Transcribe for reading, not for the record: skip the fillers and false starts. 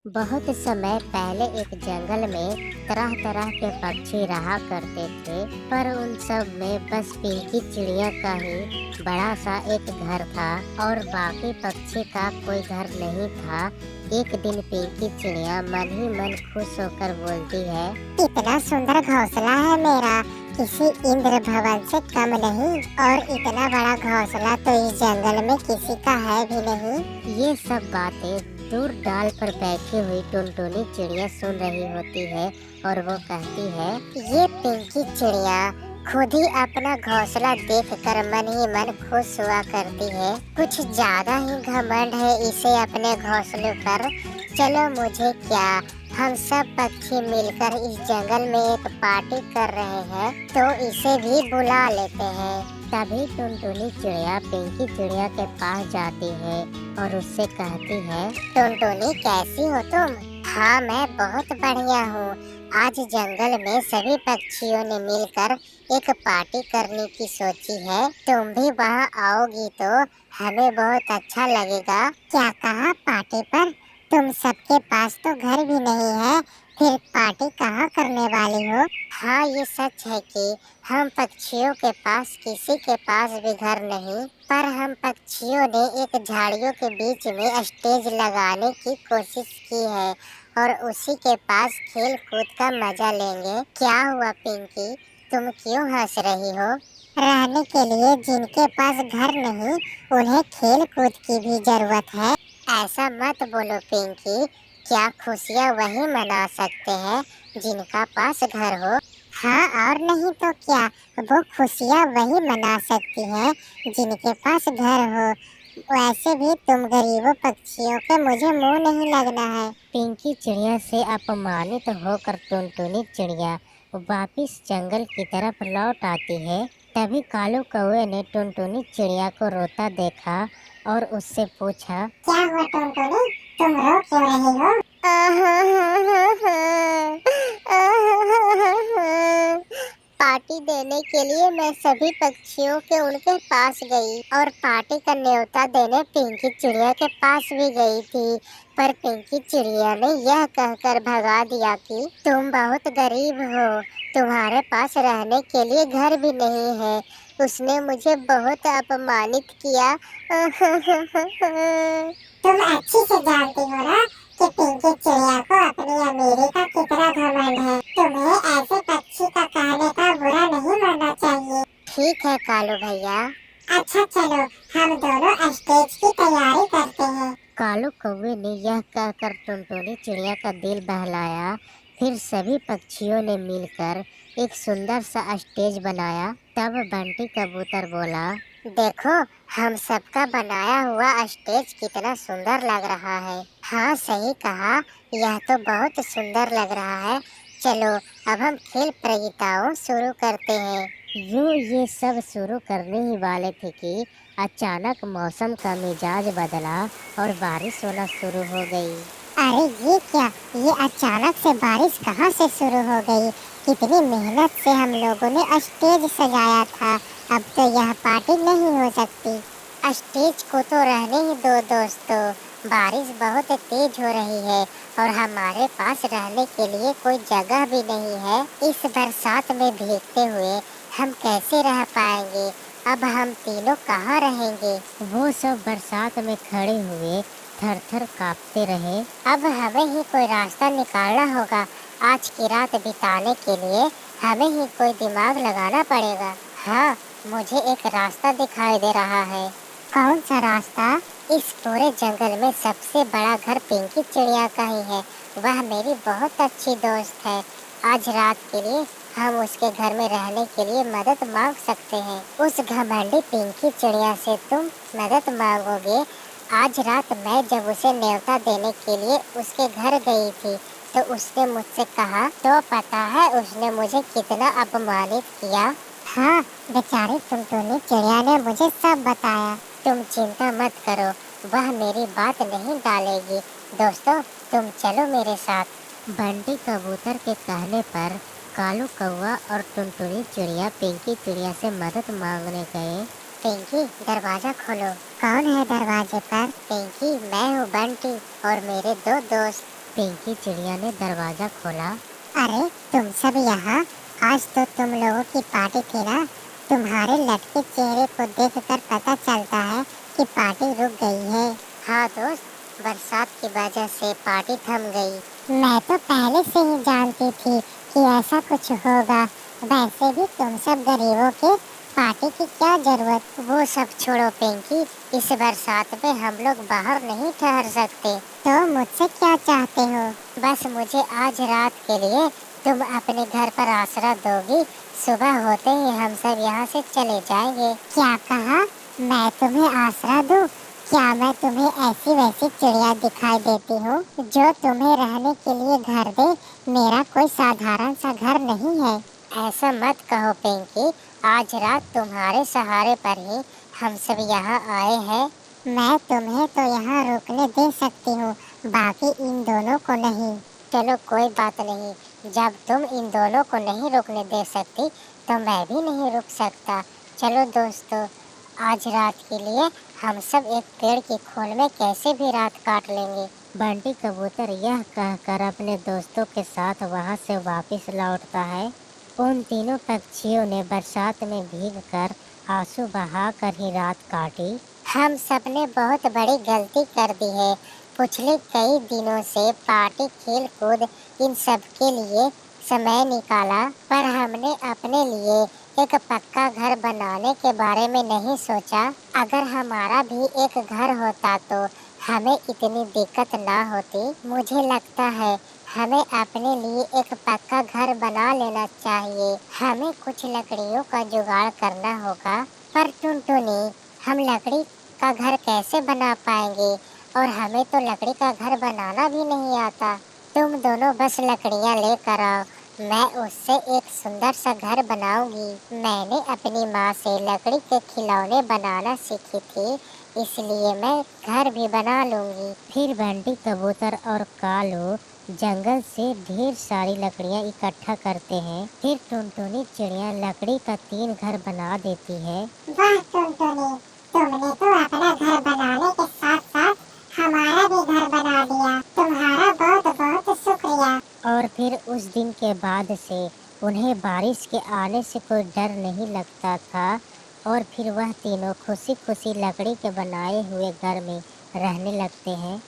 बहुत समय पहले एक जंगल में तरह तरह के पक्षी रहा करते थे, पर उन सब में बस पिंकी चिड़िया का ही बड़ा सा एक घर था और बाकी पक्षी का कोई घर नहीं था। एक दिन पिंकी चिड़िया मन ही मन खुश होकर बोलती है, इतना सुंदर घोंसला है मेरा, किसी इंद्र भवन से कम नहीं। और इतना बड़ा घोंसला तो इस जंगल में किसी का है भी नहीं। ये सब बातें दूर डाल पर बैठी हुई टुनटुनी चिड़िया सुन रही होती है और वो कहती है, ये पिंकी चिड़िया खुद ही अपना घोंसला देखकर मन ही मन खुश हुआ करती है। कुछ ज्यादा ही घमंड है इसे अपने घोंसले पर। चलो मुझे क्या, हम सब पक्षी मिलकर इस जंगल में एक पार्टी कर रहे हैं, तो इसे भी बुला लेते हैं। तभी टुनटुनी चिड़िया पिंकी चिड़िया के पास जाती है और उससे कहती है, टुनटुनी कैसी हो तुम? हाँ मैं बहुत बढ़िया हूँ। आज जंगल में सभी पक्षियों ने मिलकर एक पार्टी करने की सोची है। तुम भी वहाँ आओगी तो हमें बहुत अच्छा लगेगा। क्या कहा पार्टी पर? तुम सबके पास तो घर भी नहीं है, फिर पार्टी कहाँ करने वाली हो? हाँ ये सच है कि हम पक्षियों के पास किसी के पास भी घर नहीं, पर हम पक्षियों ने एक झाड़ियों के बीच में स्टेज लगाने की कोशिश की है और उसी के पास खेल कूद का मजा लेंगे। क्या हुआ पिंकी, तुम क्यों हंस रही हो? रहने के लिए जिनके पास घर नहीं, उन्हें खेल कूद की भी जरूरत है। ऐसा मत बोलो पिंकी, क्या खुशियाँ वही मना सकते हैं जिनका पास घर हो? हाँ और नहीं तो क्या, वो खुशियाँ वही मना सकती है जिनके पास घर हो। वैसे भी तुम गरीबों पक्षियों के मुझे मुंह नहीं लगना है। पिंकी चिड़िया से अपमानित होकर टुनटुनी चिड़िया वापिस जंगल की तरफ लौट आती है। तभी कालू कौवे ने टुनटुनी चिड़िया को रोता देखा और उससे पूछा, क्या हुआ टुनटुनी, तुम रो क्यों रही हो? पार्टी देने के लिए मैं सभी पक्षियों के उनके पास गई और पार्टी का न्योता देने पिंकी चिड़िया के पास भी गई थी, पर पिंकी चिड़िया ने यह कहकर भगा दिया कि तुम बहुत गरीब हो, तुम्हारे पास रहने के लिए घर भी नहीं है। उसने मुझे बहुत अपमानित किया। तुम अच्छी से जानती हो ना कि पिंकी चिड़िया को अपनी अमीरी का कितना घमंड है। तुम्हें ऐसे पक्षी का कहने का बुरा नहीं मानना चाहिए। ठीक है कालू भैया। अच्छा चलो, हम दोनों स्टेज की तैयारी करते हैं। कालू कौवे ने यह कहकर टुनटुनी चिड़िया का दिल बहलाया। फिर सभी पक्षियों ने मिलकर एक सुंदर सा स्टेज बनाया। तब बंटी कबूतर बोला, देखो हम सबका बनाया हुआ स्टेज कितना सुंदर लग रहा है। हाँ सही कहा, यह तो बहुत सुंदर लग रहा है। चलो अब हम खेल प्रतियोगिताओं शुरू करते हैं। यूं ये सब शुरू करने ही वाले थे कि अचानक मौसम का मिजाज बदला और बारिश होना शुरू हो गई। अरे ये क्या, ये अचानक से बारिश कहाँ से शुरू हो गई? कितनी मेहनत से हम लोगों ने स्टेज सजाया था, अब तो यह पार्टी नहीं हो सकती। स्टेज को तो रहने ही दो दोस्तों, बारिश बहुत तेज हो रही है और हमारे पास रहने के लिए कोई जगह भी नहीं है। इस बरसात में भीगते हुए हम कैसे रह पाएंगे? अब हम तीनों कहाँ रहेंगे? वो सब बरसात में खड़े हुए थर थर कांपते रहे। अब हमें ही कोई रास्ता निकालना होगा। आज की रात बिताने के लिए हमें ही कोई दिमाग लगाना पड़ेगा। हाँ मुझे एक रास्ता दिखाई दे रहा है। कौन सा रास्ता? इस पूरे जंगल में सबसे बड़ा घर पिंकी चिड़िया का ही है। वह मेरी बहुत अच्छी दोस्त है। आज रात के लिए हम उसके घर में रहने के लिए मदद मांग सकते हैं। उस घमंडी पिंकी चिड़िया से तुम मदद मांगोगे? आज रात मैं जब उसे न्योता देने के लिए उसके घर गई थी तो उसने मुझसे कहा, तो पता है उसने मुझे कितना अपमानित किया। हाँ बेचारी टुनटुनी चिड़िया ने मुझे सब बताया। तुम चिंता मत करो, वह मेरी बात नहीं टालेगी। दोस्तों तुम चलो मेरे साथ। बंटी कबूतर के कहने पर कालू कौवा और टुनटुनी चिड़िया पिंकी चिड़िया से मदद मांगने गए। पिंकी दरवाजा खोलो। कौन है दरवाजे पर? पिंकी मैं हूँ बंटी और मेरे दो दोस्त। पिंकी चिड़िया ने दरवाजा खोला। अरे तुम सब यहाँ, आज तो तुम लोगों की पार्टी थी ना। तुम्हारे लटके चेहरे को देखकर पता चलता है कि पार्टी रुक गई है। हाँ दोस्त, बरसात की वजह से पार्टी थम गई। मैं तो पहले से ही जानती थी कि ऐसा कुछ होगा। वैसे भी तुम सब गरीबों के पार्टी की क्या जरूरत। वो सब छोड़ो पिंकी, इस बरसात में हम लोग बाहर नहीं ठहर सकते। तो मुझसे क्या चाहते हो? बस मुझे आज रात के लिए तुम अपने घर पर आसरा दोगी। सुबह होते ही हम सब यहाँ से चले जाएंगे। क्या कहा? मैं तुम्हें आसरा दूं? क्या मैं तुम्हें ऐसी वैसी चिड़िया दिखाई देती हूँ जो तुम्हें रहने के लिए घर दे? मेरा कोई साधारण सा घर नहीं है। ऐसा मत कहो पिंकी, आज रात तुम्हारे सहारे पर ही हम सब यहाँ आए हैं। मैं तुम्हें तो यहाँ रुकने दे सकती हूँ, बाकी इन दोनों को नहीं। चलो कोई बात नहीं, जब तुम इन दोनों को नहीं रुकने दे सकती तो मैं भी नहीं रुक सकता। चलो दोस्तों, आज रात के लिए हम सब एक पेड़ की खोल में कैसे भी रात काट लेंगे। बंटी कबूतर यह कहकर अपने दोस्तों के साथ वहाँ से वापस लौटता है। उन तीनों पक्षियों ने बरसात में भीगकर आंसू बहाकर ही रात काटी। हम सब ने बहुत बड़ी गलती कर दी है। पिछले कई दिनों से पार्टी, खेल कूद इन सब के लिए समय निकाला, पर हमने अपने लिए एक पक्का घर बनाने के बारे में नहीं सोचा। अगर हमारा भी एक घर होता तो हमें इतनी दिक्कत ना होती। मुझे लगता है हमें अपने लिए एक पक्का घर बना लेना चाहिए। हमें कुछ लकड़ियों का जुगाड़ करना होगा। पर टुनटुनी, हम लकड़ी का घर कैसे बना पाएंगे? और हमें तो लकड़ी का घर बनाना भी नहीं आता। तुम दोनों बस लकड़ियाँ लेकर आओ, मैं उससे एक सुंदर सा घर बनाऊंगी। मैंने अपनी माँ से लकड़ी के खिलौने बनाना सीखी थी, इसलिए मैं घर भी बना लूंगी। फिर बंटी कबूतर और कालू जंगल से ढेर सारी लकड़ियाँ इकट्ठा करते हैं। फिर टुनटुनी चिड़िया लकड़ी का 3 घर बना देती है। वाह टुनटुनी, तुमने तो अपना घर बनाने के साथ साथ हमारा भी घर बना दिया। तुम्हारा बहुत बहुत शुक्रिया। और फिर उस दिन के बाद से उन्हें बारिश के आने से कोई डर नहीं लगता था, और फिर वह तीनों खुशी खुशी लकड़ी के बनाए हुए घर में रहने लगते हैं।